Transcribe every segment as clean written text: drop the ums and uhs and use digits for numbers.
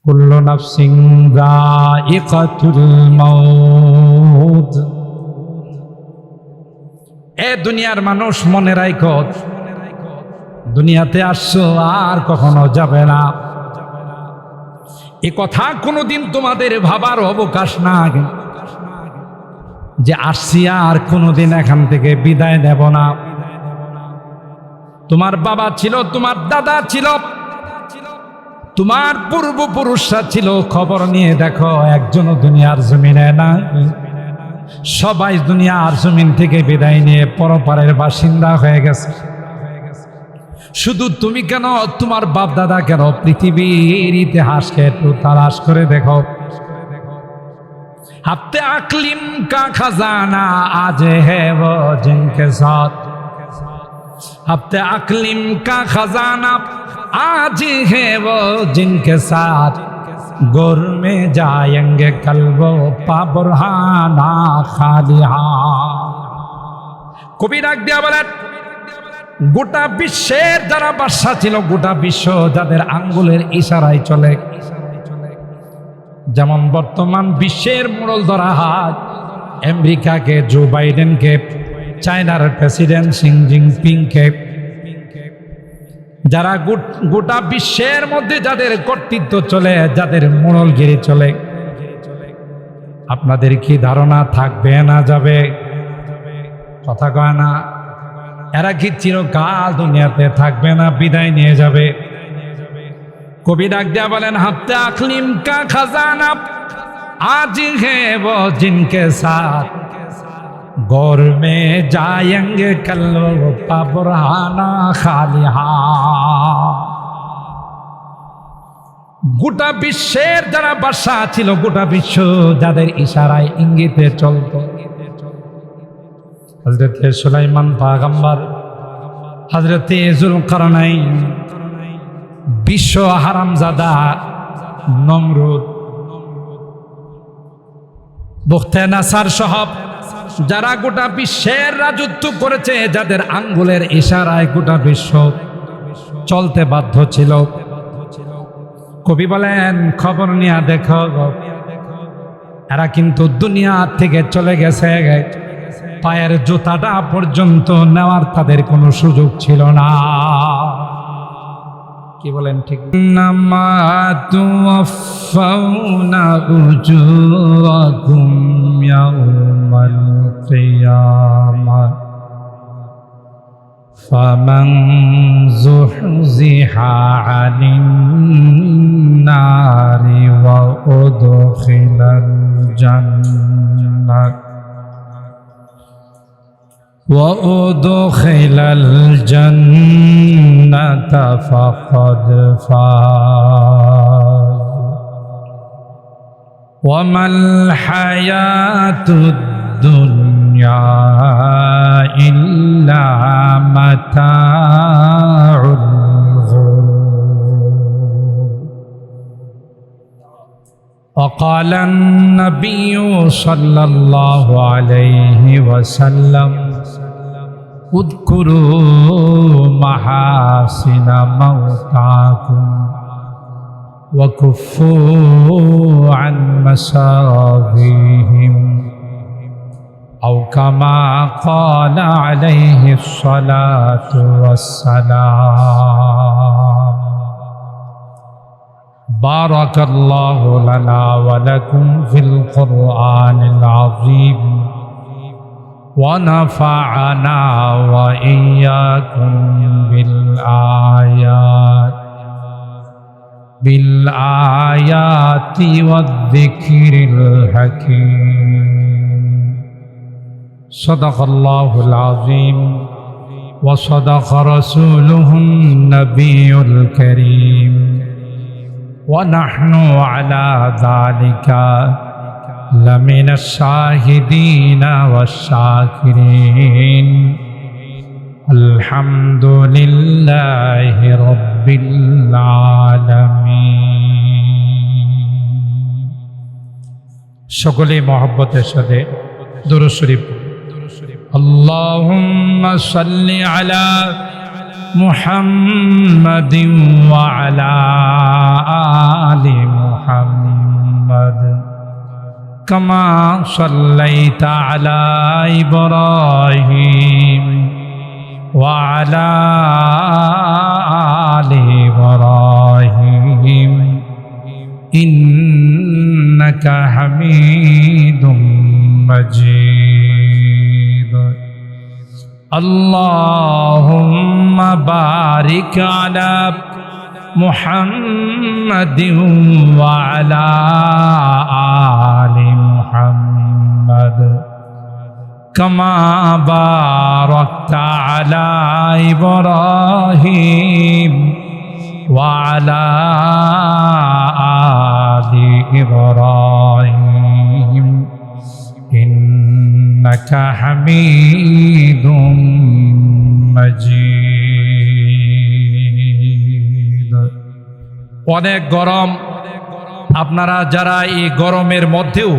কুল্লু নাফসিন যায়িকাতুল মাউত। এ দুনিয়ার মানুষ মনে রাখো, দুনিয়াতে আসছো আর কখনো যাবে না। এ কথা কোনোদিন তোমাদের ভাবার অবকাশ নাই যে আসছি আর কোনোদিন এখান থেকে বিদায় নেব না। তোমার বাবা ছিল, তোমার দাদা ছিল, তোমার পূর্বপুরুষরা ছিল, খবর নিয়ে দেখো একজনও দুনিয়ার জমিনে নাই। সবাই দুনিয়ার জমিন থেকে বিদায় নিয়ে পরপারের বাসিন্দা হয়ে গেছে। শুধু তুমি কেন, তোমার বাপ দাদা কেন? পৃথিবীর ইতিহাসকে একটু তালাশ করে দেখো। হাতে আকলিম কা খাজানা আজ है वो जिनके साथ, হাতে আকলিম কা খাজানা आज है वो जिनके साथ, गोर में जाएंगे कल वो पाबुरहाना खाली हाथ। কবি ডাক দিয়া বলেন, গোটা বিশ্বের যারা বাদশা ছিল, গোটা বিশ্ব যাদের আঙ্গুলের ইশারায় চলে, যেমন বর্তমান বিশ্বের মোড়ল ধরা হাত আমেরিকাকে, জো বাইডেনকে, চায়নার প্রেসিডেন্ট শি জিনপিংকে, যারা গোটা বিশ্বের মধ্যে যাদের কর্তৃত্ব চলে, যাদের মোড়লগিরি চলে, আপনাদের কি ধারণা থাকবে না যাবে? কথা কয় না? এরা কি চিরকাল দুনিয়াতে থাকবে না, বিদায় নিয়ে যাবে? কবি ডাক দিয়া বলেন, হাতে আকলিম কা খাজানা আজ है वो जिनके साथ, गौर में जाएंगे कल वो पाबुरहाना खाली हाथ। গোটা বিশ্বের যারা বাদশা ছিল, গোটা বিশ্ব যাদের ইশারায় ইঙ্গিতে চলত, হযরতে সুলাইমান পয়গম্বর, হযরতে যুলকারনাইন, বিশ্ব হারামজাদা নমরুদ, বুখতে নাসার সহ যারা গোটা বিশ্বের রাজত্ব করেছে, যাদের আঙ্গুলের ইশারায় গোটা বিশ্ব চলতে বাধ্য ছিল, কবি বলেন খবর নিয়ে দেখো, এরা কিন্তু দুনিয়া থেকে চলে গেছে, পায়ের জুতাটা পর্যন্ত নেওয়ার তাদের কোনো সুযোগ ছিল না। কি বলেন ঠিক? নামা তুওয়াফাউনা উজুরাকুম ইয়াউমাল কিয়ামাহ ফামান যুহজিহা আনিন নারি ওয়া উদখিলাল জান্নাত وأدخل الجنة فقد فاز وما الحياة الدنيا إلا متاع الغرور. وقال النبي صلى الله عليه وسلم اذكروا محاسن موتاكم وكفوا عن مساويهم أو كما قال عليه الصلاة والسلام. بارك الله لنا ولكم في القرآن العظيم ونفعنا وإياكم بالآيات والذكر الحكيم. صدق الله العظيم وصدق رسوله النبي الكريم ونحن على ذلك لمن الشاهدين والشاكرين. الحمد لله رب العالمين. সকলে মহব্বতের সাথে দুরূদ শরীফ আল্লাহুম্মা সাল্লি আলা মুহাম্মাদিন ওয়া আলা আলি মুহাম্মাদ কামা সাল্লাইতা আলা ইব্রাহিম ওয়া আলা আলি ইব্রাহিম ইন্নাকা হামিদুম মাজিদ। আল্লাহুম্মা বারিক আলা মুহাম্মাদিন ওয়া আলা আলি মুহাম্মাদ কামা বারাকতা আলা ইব্রাহিম ওয়া আলা আলি ইব্রাহিম ইন্নাকা হামিদুম মাজিদ। অনেক গরম, আপনারা যারা এই গরমের মধ্যেও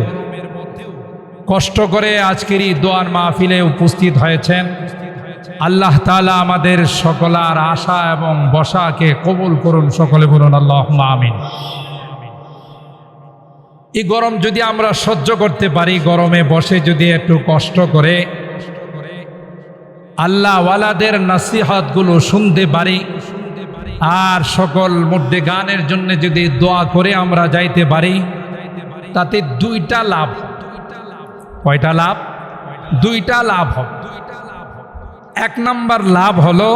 কষ্ট করে আজকের এই দোয়ার মাহফিলে উপস্থিত হয়েছেন, আল্লাহ তাআলা আমাদের সকলের আশা এবং বসাকে কবুল করুন। সকলে বলুন আল্লাহুম্মা আমিন। এই গরম যদি আমরা সহ্য করতে পারি, গরমে বসে যদি একটু কষ্ট করে আল্লাহ ওয়ালাদের নসিহতগুলো শুনতে পারি, আর সকল মধ্যে গানের জন্য যদি দোয়া করে আমরা যাইতে পারি, তাতে দুইটা লাভ। কয়টা লাভ? দুইটা লাভ হবে। এক নাম্বার লাভ হলো,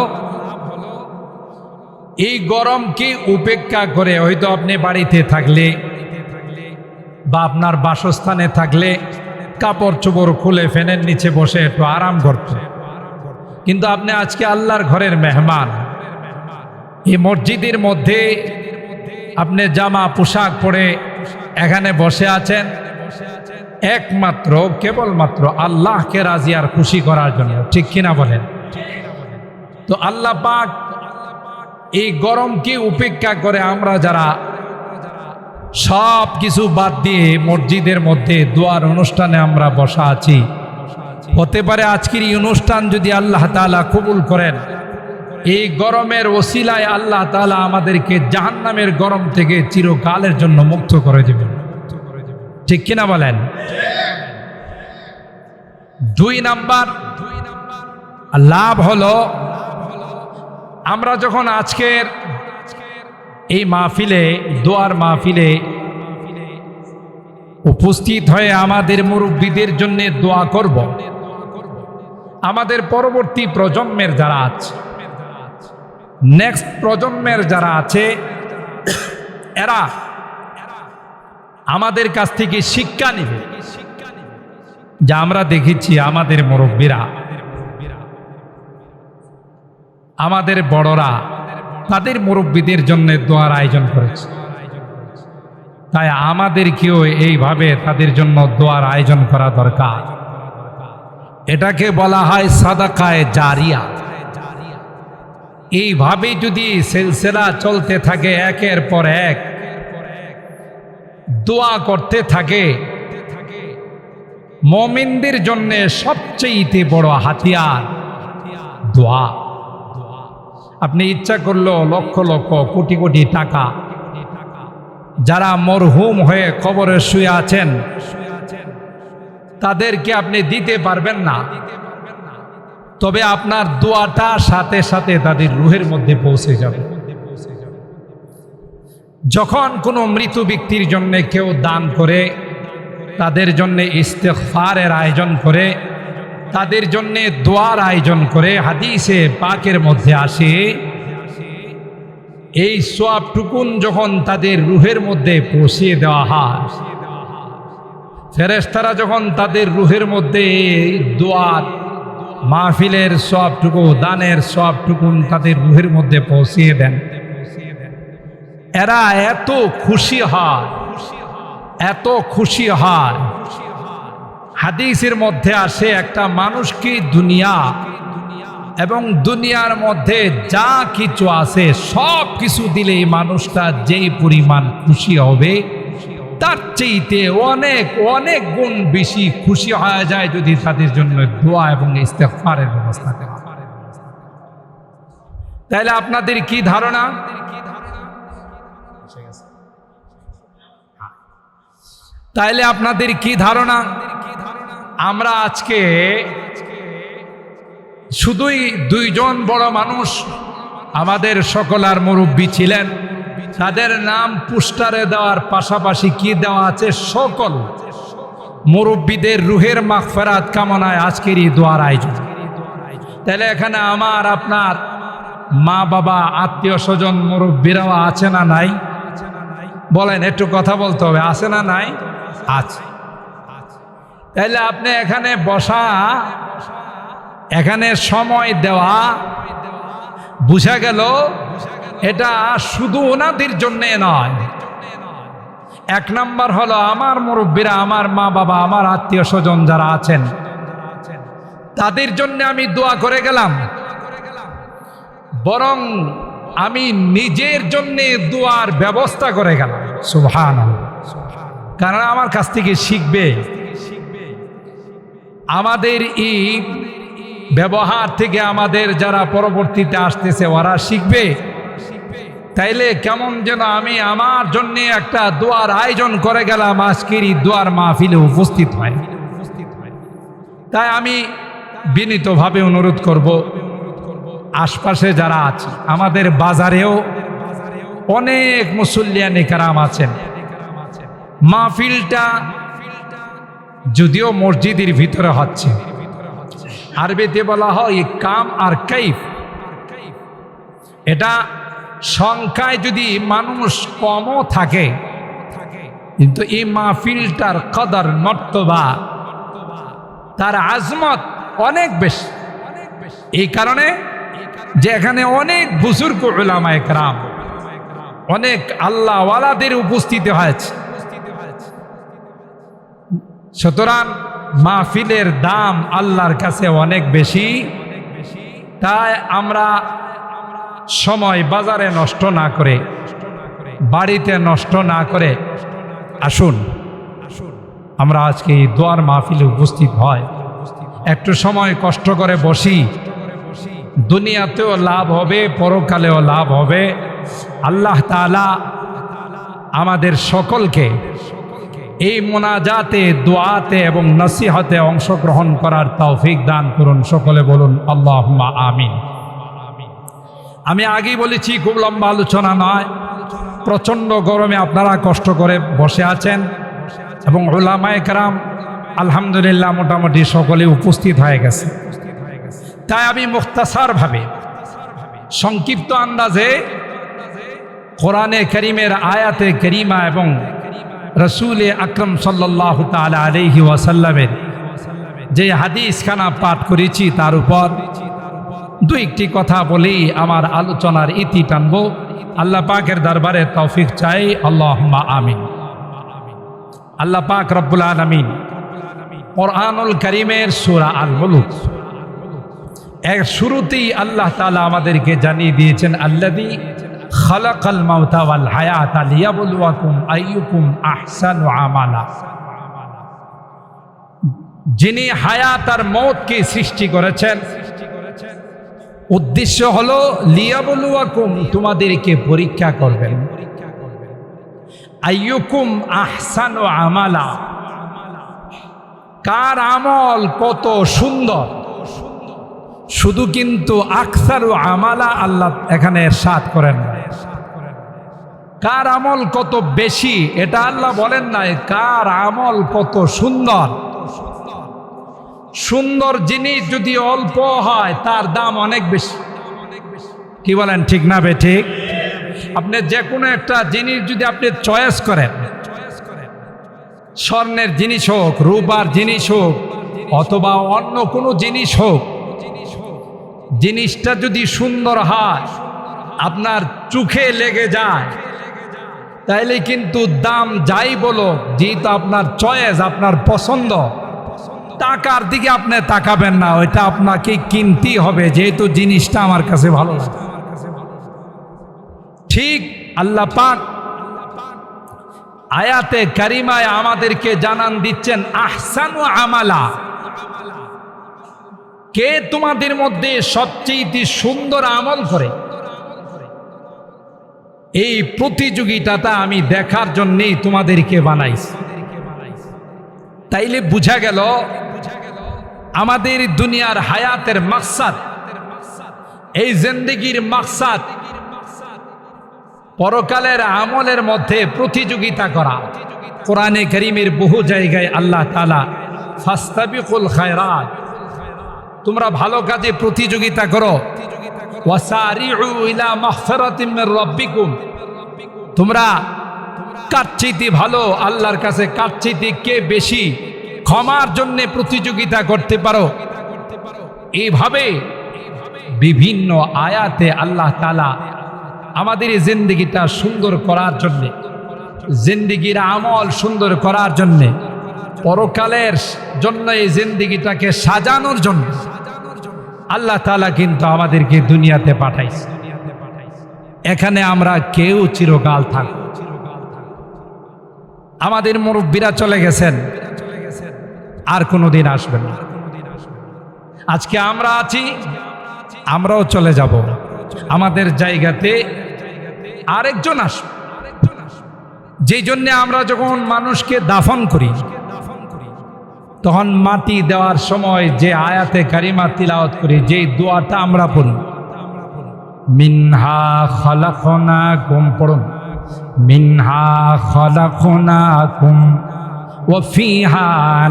এই গরমকে উপেক্ষা করে, হয়তো আপনি বাড়িতে থাকলে বা আপনার বাসস্থানে থাকলে কাপড় চোপড় খুলে ফ্যানের নিচে বসে একটু আরাম করতে, কিন্তু আপনি আজকে আল্লাহর ঘরের মেহমান। এই মসজিদের মধ্যে আপনি জামা পোশাক পরে এখানে বসে আছেন একমাত্র কেবলমাত্র আল্লাহকে রাজি আর খুশি করার জন্য, ঠিক কিনা বলেন? তো আল্লাহ পাক এই গরমকে উপেক্ষা করে আমরা যারা সব কিছু বাদ দিয়ে মসজিদের মধ্যে দোয়ার অনুষ্ঠানে আমরা বসা আছি, হতে পারে আজকের এই অনুষ্ঠান যদি আল্লাহ তাআলা কবুল করেন, এই গরমের ওসিলায় আল্লাহ তাআলা আমাদেরকে জাহান্নামের গরম থেকে চিরকালের জন্য মুক্ত করে দেবেন, ঠিক কিনা বলেন? দুই নাম্বার লাভ হলো, আমরা যখন আজকের এই মাহফিলে, দোয়ার মাহফিলে উপস্থিত হয়ে আমাদের মুরব্বীদের জন্য দোয়া করব, আমাদের পরবর্তী প্রজন্মের যারা আছে, নেক্সট প্রজন্মের যারা আছে, এরা আমাদের কাছ থেকে শিক্ষা নেবে। যা আমরা দেখেছি আমাদের মুরব্বীরা, আমাদের বড়রা তাদের মুরব্বীদের জন্য দোয়ার আয়োজন করেছে, তাই আমাদেরকেও এইভাবে তাদের জন্য দোয়ার আয়োজন করা দরকার। এটাকে বলা হয় সাদাকায়ে জারিয়া। এইভাবে যদি সিলসিলা চলতে থাকে, একের পর এক দোয়া করতে থাকে, মুমিনদের জন্য সবচেয়ে বড় হাতিয়ার দোয়া। আপনি ইচ্ছা করলেও লক্ষ লক্ষ কোটি কোটি টাকা যারা মরহুম হয়ে কবরে শুয়ে আছেন তাদেরকে আপনি দিতে পারবেন না, তবে আপনার দোয়াটা সাথে সাথে তাদের রুহের মধ্যে পৌঁছে যাবে। যখন কোনো মৃত ব্যক্তির জন্য কেউ দান করে, তাদের জন্য ইস্তেগফারের আয়োজন করে, তাদের জন্য দোয়ার আয়োজন করে, হাদিসে পাকের মধ্যে আসে এই সওয়াবটুকুন যখন তাদের রুহের মধ্যে পৌঁছে দেওয়া হয়, ফেরেশতারা যখন তাদের রুহের মধ্যে দোয়ার মাহফিলের সওয়াবটুকু, দানের সওয়াবটুকুন তাদের রুহের মধ্যে পৌঁছিয়ে দেন, এরা এত খুশি হয়, এত খুশি হয়। হাদিসের মধ্যে আসে, একটা মানুষকে দুনিয়া এবং দুনিয়ার মধ্যে যা কিছু আছে সব কিছু দিলে এই মানুষটা যেই পরিমাণ খুশি হবে, তার চাইতে অনেক অনেক গুণ বেশি খুশি হয়ে যায় যদি তাদের জন্য দোয়া এবং ইস্তেগফারের ব্যবস্থা করা হয়। তাহলে আপনাদের কি ধারণা? তাইলে আপনাদের কি ধারণা আমরা আজকে শুধুই দুইজন বড় মানুষ আমাদের সকলার মুরব্বী ছিলেন, তাদের নাম পোস্টারে দেওয়ার পাশাপাশি কি দেওয়া আছে, সকল মুরব্বীদের রুহের মাগফিরাত কামনায় আজকের এই দোয়ার আয়োজন। তাহলে এখানে আমার আপনার মা বাবা আত্মীয় স্বজন মুরব্বীরাও আছে না নাই? বলেন, একটু কথা বলতে হবে, আছে না নাই? আছে। তাহলে আপনি এখানে বসা, এখানে সময় দেওয়া, বুঝা গেল এটা শুধু ওনাদের জন্যে নয়। এক নাম্বার হলো আমার মুরব্বীরা, আমার মা বাবা, আমার আত্মীয় স্বজন যারা আছেন তাদের জন্য আমি দোয়া করে গেলাম, বরং আমি নিজের জন্য দোয়ার ব্যবস্থা করে গেলাম। সুবহানাল্লাহ। কারণ আমার কাছ থেকে শিখবে, আমাদের এই ব্যবহার থেকে আমাদের যারা পরবর্তীতে আসতেছে ওরা শিখবে। তাইলে কেমন যেন আমি আমার জন্য একটা দোয়ার আয়োজন করে গেলাম, আজকের এই দোয়ার মাহফিলে উপস্থিত হয়। তাই আমি বিনীতভাবে অনুরোধ করব, আশপাশে যারা আছে, আমাদের বাজারেও অনেক মুসল্লিয়ানে কেরাম আছেন, মাহফিলটা যদিও মসজিদের ভিতরে হচ্ছে, আরবিতে বলা হয় কাম আর কাইফ, এটা সংখ্যায় যদি মানুষ কমও থাকে কিন্তু এই মাহফিলটার কদর মর্তবা, তার আজমত অনেক বেশি। এই কারণে যে এখানে অনেক বুজুর্গ উলামায়ে কেরাম, অনেক আল্লাহওয়ালাদের উপস্থিতি হয়েছে। সুতরাং মাহফিলের দাম আল্লাহর কাছে অনেক বেশি। তাই আমরা সময় বাজারে নষ্ট না করে, বাড়িতে নষ্ট না করে আসুন আমরা আজকে এই দোয়ার মাহফিলে উপস্থিত হয়, একটু সময় কষ্ট করে বসি, দুনিয়াতেও লাভ হবে, পরকালেও লাভ হবে। আল্লাহ তাআলা আমাদের সকলকে এই মোনাজাতে, দোয়াতে এবং নসিহতে অংশগ্রহণ করার তৌফিক দান করুন। সকলে বলুন আল্লাহুম্মা আমিন। আমি আগেই বলেছি, খুব লম্বা আলোচনা নয়, প্রচণ্ড গরমে আপনারা কষ্ট করে বসে আছেন এবং উলামায়ে কেরাম আলহামদুলিল্লাহ মোটামুটি সকলে উপস্থিত হয়ে গেছে। তাই আমি মুখতাসারভাবে, সংক্ষিপ্ত আন্দাজে কোরআনে কারীমের আয়াতে কারীমা এবং রসুল আকরম সাল্লাল্লাহু তাআলা আলাইহি ওয়াসাল্লামের যে হাদিসখানা পাঠ করেছি তার উপর দুই একটি কথা বলেই আমার আলোচনার ইতি টানবো। আল্লাহ পাকের দরবারে তৌফিক চাই, আল্লাহুম্মা আমিন। আল্লাহ পাক রব্বুল আলামিন কোরআনুল কারীমের সূরা আল মুলক এর শুরুতেই আল্লাহ তাআলা আমাদেরকে জানিয়ে দিয়েছেন, আল্লাযী খালাকাল মাউতা ওয়াল হায়াতা লিয়াবলুয়াকুম আইয়ুকুম আহসানু আমালা। যিনি হায়াত আর মওতকে সৃষ্টি করেছেন, উদ্দেশ্য হলো লিয়াবলুয়াকুম, তোমাদেরকে পরীক্ষা করবেন, আইয়ুকুম আহসানু আমালা, কার আমল কত সুন্দর। শুধু কিন্তু আকসারু আমালা আল্লাহ এখানে ইরশাদ করেন না, কার আমল কত বেশি এটা আল্লাহ বলেন নাই, কার আমল কত সুন্দর। সুন্দর জিনিস যদি অল্প হয় তার দাম অনেক বেশি। কি বলেন, ঠিক না বে ঠিক? আপনি যে কোনো একটা জিনিস যদি আপনি চয়েস করেন, স্বর্ণের জিনিস হোক, রূপার জিনিস হোক, অথবা অন্য কোনো জিনিস হোক, জিনিসটা যদি সুন্দর হয়, আপনার চোখে লেগে যায়, তাইলে কিন্তু দাম যাই বলো, যেহেতু আপনার চয়েস, আপনার পছন্দ, টাকার দিকে আপনি তাকাবেন না, ওইটা আপনাকে কিনতেই হবে, যেহেতু জিনিসটা আমার কাছে ভালো লাগে। ঠিক আল্লাহ পাক আয়াতে কারিমায় আমাদেরকে জানান দিচ্ছেন, আহসানু আমালা, কে তোমাদের মধ্যে সবচেয়ে সুন্দর আমল করে। এই প্রতিযোগিতাটা আমি দেখার জন্যই তোমাদেরকে বানাইছি। তাইলে বুঝা গেল আমাদের দুনিয়ার হায়াতের মাকসাদ, এই জিন্দেগির মাকসাদ পরকালের আমলের মধ্যে প্রতিযোগিতা করা। কোরআনে কারীমের বহু জায়গায় আল্লাহ তাআলা ফাস্তাবিকুল খায়রাত, তোমরা ভালো কাজে প্রতিযোগিতা করো, ওয়াসারিউ ইলা মাগফিরাতিম মির রাব্বিকুম, তোমরা কার চাইতে ভালো আল্লাহর কাছে কার চাইতে কে বেশি ক্ষমার জন্য প্রতিযোগিতা করতে পারো। এইভাবে বিভিন্ন আয়াতে আল্লাহ তাআলা আমাদের এই জিন্দেগিটা সুন্দর করার জন্যে, জিন্দেগির আমল সুন্দর করার জন্যে, পরকালের জন্য এই জিন্দেগিটাকে সাজানোর জন্য আল্লাহ তাআলা কিন্তু আমাদেরকে দুনিয়াতে পাঠাইছে। এখানে আমরা কেউ চিরকাল থাকব। আমাদের মুরব্বীরা চলে গেছেন, আর কোনোদিন আসবেন না। আজকে আমরা আছি, আমরাও চলে যাব। আমাদের জায়গাতে আরেকজন আসবে। যেই জন্য আমরা যখন মানুষকে দাফন করি তখন মাটি দেওয়ার সময় যে আয়াতে কারিমা তিলাওয়াত করি, যেই দোয়াটা আমরা পড়ি, মিনহা খালাকনাকুম, পড়ুন, মিনহা খালাকনাকুম ওয়া ফিহা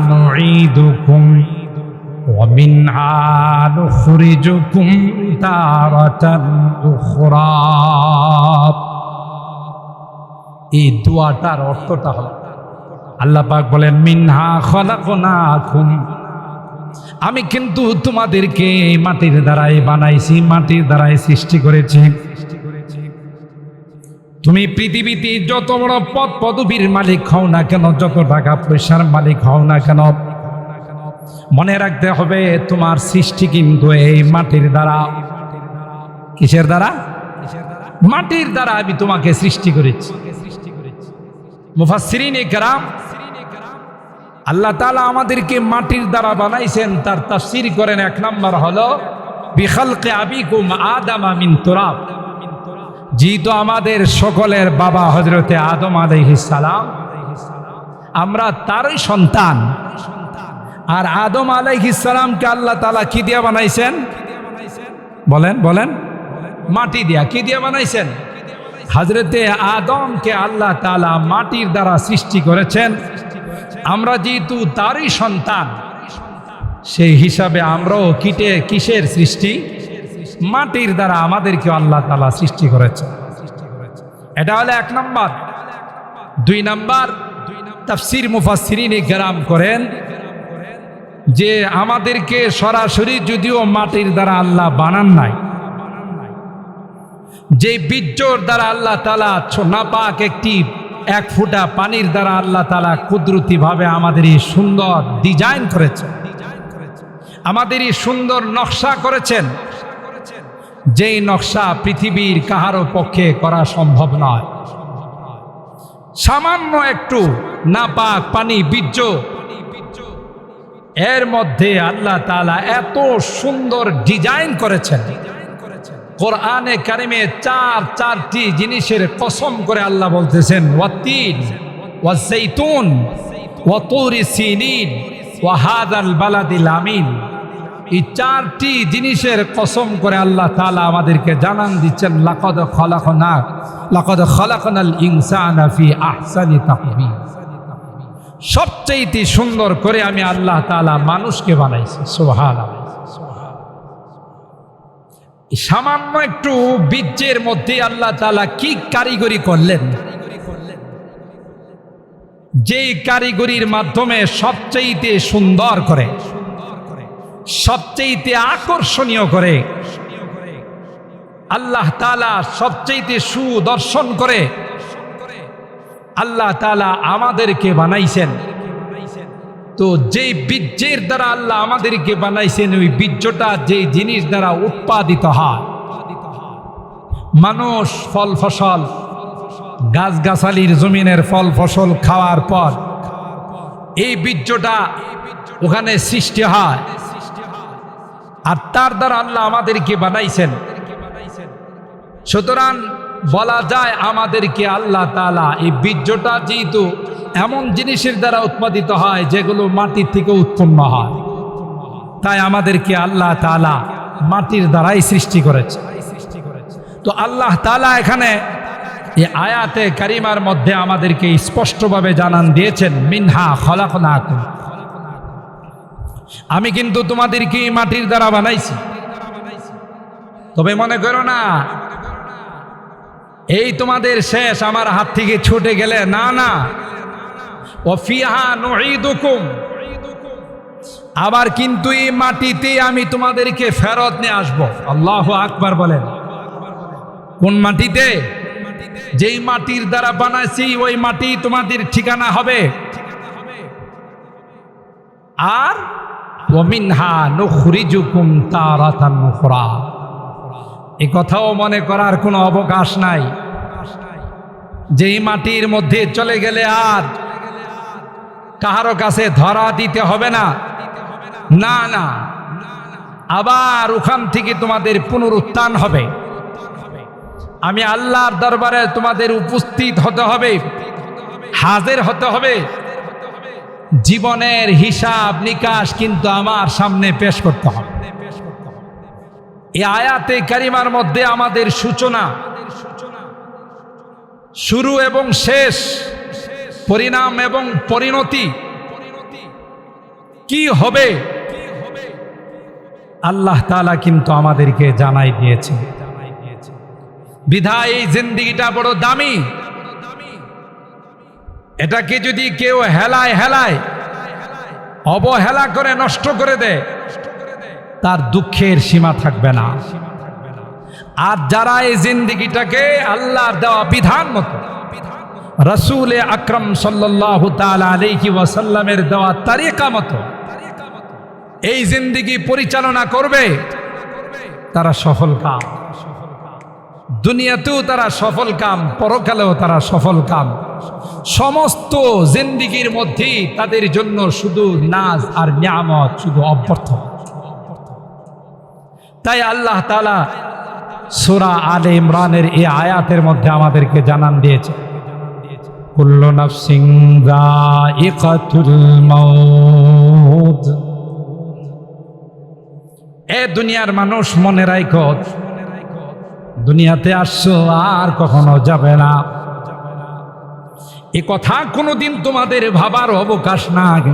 নুঈদুকুম ওয়া মিনহা নুখরিজুকুম তারাতান উখরা। এই দোয়াটার অর্থটা হলো, আল্লাহ পাক বলেন মিনহা খালাকনাকুম, আমি কিন্তু তোমাদেরকে মাটির দ্বারাই বানাইছি, মাটির দ্বারাই সৃষ্টি করেছি। তুমি পৃথিবীতে যত বড় পদ পদবীর মালিক হও না কেন, যত টাকা পয়সার মালিক হও না কেন, মনে রাখতে হবে তোমার সৃষ্টি কিন্তু এই মাটির দ্বারা। কিসের দ্বারা? মাটির দ্বারা আমি তোমাকে সৃষ্টি করেছি। মুফাসসিরিনে কেরাম, আল্লাহ তাআলা আমাদেরকে মাটির দ্বারা বানাইছেন, তার তাফসীর করেন, এক নম্বর হলো বিখালকি আবিকুম আদামা মিন তুরাব, যেহেতু আমাদের সকলের বাবা হযরতে আদম আলাইহিস সালাম, আমরা তারই সন্তান। আর আদম আলাইহিস সালামকে আল্লাহ তাআলা কি দিয়ে বানাইছেন? বলেন বলেন, মাটি দিয়া। কি দিয়ে বানাইছেন? হযরতে আদমকে আল্লাহ তাআলা মাটির দ্বারা সৃষ্টি করেছেন। আমরা যেহেতু তারই সন্তান, সেই হিসাবে আমরাও কিসের সৃষ্টি? মাটির দ্বারা আমাদেরকে আল্লাহ তাআলা সৃষ্টি করেছেন। এটা হলো এক নম্বর। দুই নম্বর, তাফসীর মুফাসসিরিনে কেরাম করেন যে আমাদেরকে সরাসরি যদিও মাটির দ্বারা আল্লাহ বানান নাই, যে বীর্যর দ্বারা আল্লাহ তাআলা নাপাক একটি এক ফোঁটা পানির দ্বারা আল্লাহ তাআলা কুদরতি ভাবে আমাদের এই সুন্দর ডিজাইন করেছেন, আমাদের এই সুন্দর নকশা করেছেন, যেই নকশা পৃথিবীর কাহারও পক্ষে করা সম্ভব নয়। সামান্য একটু নাপাক পানি, বীর্য, এর মধ্যে আল্লাহ তাআলা এত সুন্দর ডিজাইন করেছেন। কোরআনে কারিমে চারটি জিনিসের কসম করে আল্লাহ বলতেছেন, ওয়াত্তিন ওয়াজ্জাইতুন ওয়া তুরি সিনিন ওয়া হাযাল বালাদিল আমিন। এই চারটি জিনিসের কসম করে আল্লাহ তাআলা আমাদেরকে জানান দিচ্ছেন, লাকাদ খালাকনাল ইনসানা ফি আহসানি তাকওয়িম, সবচেয়ে সুন্দর করে আমি আল্লাহ তাআলা মানুষকে বানাইছি। সুবহানাল্লাহ। সামান্য একটু বীর্যের মধ্যে আল্লাহ তাআলা কি কারিগরি করলেন, যেই কারিগরির মাধ্যমে সবচেয়ে সুন্দর করে, সবচেয়ে আকর্ষণীয় করে আল্লাহ তাআলা, সবচেয়ে সুদর্শন করে আল্লাহ তাআলা আমাদেরকে বানাইছেন। তো যেই বীর্যের দ্বারা আল্লাহ আমাদেরকে বানাইছেন, ওই বীর্যটা যেই জিনিস দ্বারা উৎপাদিত হয়, মানুষ ফল ফসল, গাছগাছালির জমিনের ফল ফসল খাওয়ার পর এই বীর্যটা ওখানে সৃষ্টি হয়, আর তার দ্বারা আল্লাহ আমাদেরকে বানাইছেন। সুতরাং বলা যায় আমাদেরকে আল্লাহ তাআলা এই বীর্যটা যেহেতু এমন জিনিসের দ্বারা উৎপাদিত হয় যেগুলো মাটির থেকে উৎপন্ন হয়। তাই আমাদেরকে আল্লাহ তাআলা মাটির দ্বারাই সৃষ্টি করেছে। তো আল্লাহ তাআলা এখানে এই আয়াতে কারিমার মধ্যে আমাদেরকে স্পষ্টভাবে জানান দিয়েছেন, মিনহা খলাকনাকুম, আমি কিন্তু তোমাদেরকে মাটির দ্বারা বানাইছি। তবে মনে করো না এই তোমাদের শেষ, আমার হাত থেকে ছুটে গেলে, না না, ওয়াফিহা নুঈদুকুম, আবার কিন্তু এই মাটিতে আমি তোমাদেরকে ফেরত নিয়ে আসবো। আল্লাহু আকবার বলেন। কোন মাটিতে? যেই মাটির দ্বারা বানাইছি ওই মাটি তোমাদের ঠিকানা হবে। আর ওয়ামিনহা নুখরিজুকুম তারাতান উখরা, এই কথাও মনে করার কোনো অবকাশ নাই। যেই মাটির মধ্যে চলে গেলে আর কাহারো কাছে ধরা দিতে হবে না, না না, আবার ওখান থেকে তোমাদের পুনরুত্থান হবে। আমি আল্লাহর দরবারে তোমাদের উপস্থিত হতে হবে, হাজির হতে হবে। জীবনের হিসাব নিকাশ কিন্তু আমার সামনে পেশ করতে হবে। এই আয়াতে কারিমার মধ্যে আমাদের সূচনা, শুরু এবং শেষ, পরিণাম এবং পরিণতি কি হবে আল্লাহ তাআলা কিন্তু আমাদেরকে জানাই দিয়েছে। বিধায় এই জিন্দেগিটা বড় দামি। এটাকে যদি কেউ হেলায় অবহেলা করে নষ্ট করে দেয়, তার দুঃখের সীমা থাকবে না। আর যারা এই জিন্দেগিটাকে আল্লাহর দেওয়া বিধান মতো, রাসূল আকরাম সাল্লাল্লাহু তাআলা আলাইহি ওয়াসাল্লামের দেওয়া তরিকা মতো এই জিন্দেগি পরিচালনা করবে, তারা সফল কাম। দুনিয়াতেও তারা সফল কাম, পরকালেও তারা সফল কাম। সমস্ত জিন্দেগির মধ্যেই তাদের জন্য শুধু নাজ আর নিয়ামত, শুধু অভ্যর্থনা। তাই আল্লাহ তাআলা সূরা আলে ইমরানের এই আয়াতের মধ্যে আমাদেরকে জানান দিয়েছে, কুল্লু নাফসিন যায়িকাতুল মাউত। এ দুনিয়ার মানুষ, মনে রাখো, দুনিয়াতে আসছো আর কখনো যাবে না। এ কথা কোনোদিন তোমাদের ভাবার অবকাশ নাই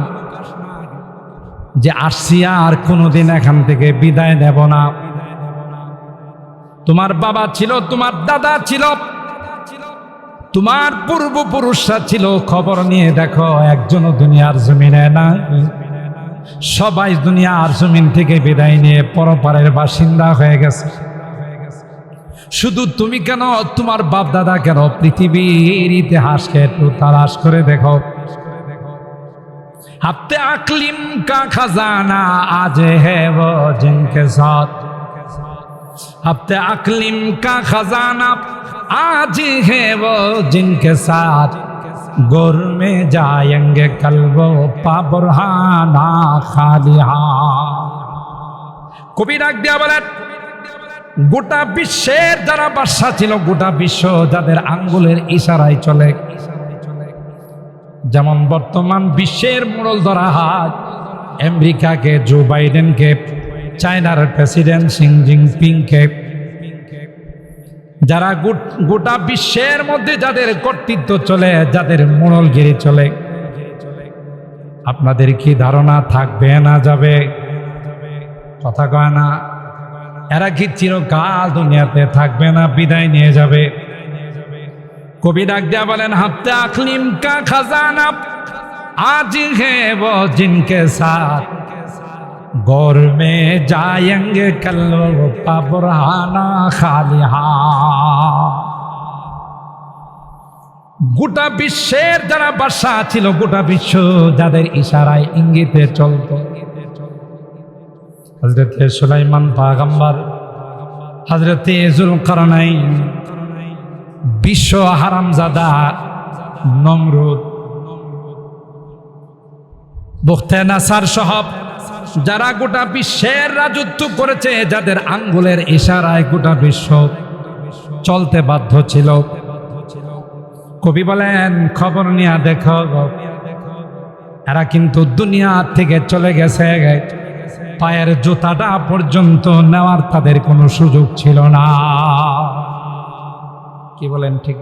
যে আসছি আর কোনোদিন এখান থেকে বিদায় নেব না। তোমার বাবা ছিল, তোমার দাদা ছিল, তোমার পূর্বপুরুষরা ছিল, খবর নিয়ে দেখো একজনও দুনিয়ার জমিনে নাই। সবাই দুনিয়ার জমিন থেকে বিদায় নিয়ে পরপারের বাসিন্দা হয়ে গেছে। শুধু তুমি কেন, তোমার বাপ দাদা কেন? পৃথিবীর ইতিহাসকে একটু তালাশ করে দেখো। হাফতে আকলিম কা খাজানা আজ হে वो जिनके साथ, হাফতে আকলিম কা খাজানা আজ হে वो जिनके साथ, गोर में जाएंगे कल वो पाबुरहाना खालिहा। কবি ডাক দিয়া বলেন, গোটা বিশ্বের যারা বাদশা ছিল, গোটা বিশ্ব যাদের আঙ্গুলের ইশারায় চলে, যেমন বর্তমান বিশ্বের মোড়ল ধরা হাত আমেরিকাকে, জো বাইডেনকে, চায়নার প্রেসিডেন্ট শি জিনপিংকে, যারা গোটা বিশ্বের মধ্যে যাদের কর্তৃত্ব চলে, যাদের মোড়লগিরি চলে, আপনাদের কি ধারণা থাকবে না যাবে? কথা কয় না? এরা কি চিরকাল দুনিয়াতে থাকবে না, বিদায় নিয়ে যাবে? কবি ডাক দিয়া বলেন, হাফতে আকলিম কা খাজানা আজ হে वो जिनके साथ, गौर में जाएंगे कल वो पाबुरहाना खालिहा। গোটা বিশ্বের যারা বাদশা ছিল, গোটা বিশ্ব যাদের ইশারায় ইঙ্গিতে চলত, হযরতে সুলাইমান পয়গম্বর, হযরতে যুলকারনাইন, বিশ্ব হারামজাদা নমরুদ, বুখতে নাসার সহ যারা গোটা বিশ্বের রাজত্ব করেছে, যাদের আঙ্গুলের ইশারায় গোটা বিশ্ব চলতে বাধ্য ছিল, কবি বলেন খবর নিয়ে দেখো এরা কিন্তু দুনিয়া থেকে চলে গেছে, পায়ের জুতাটা পর্যন্ত নেওয়ার তাদের কোনো সুযোগ ছিল না। কি বলেন ঠিক?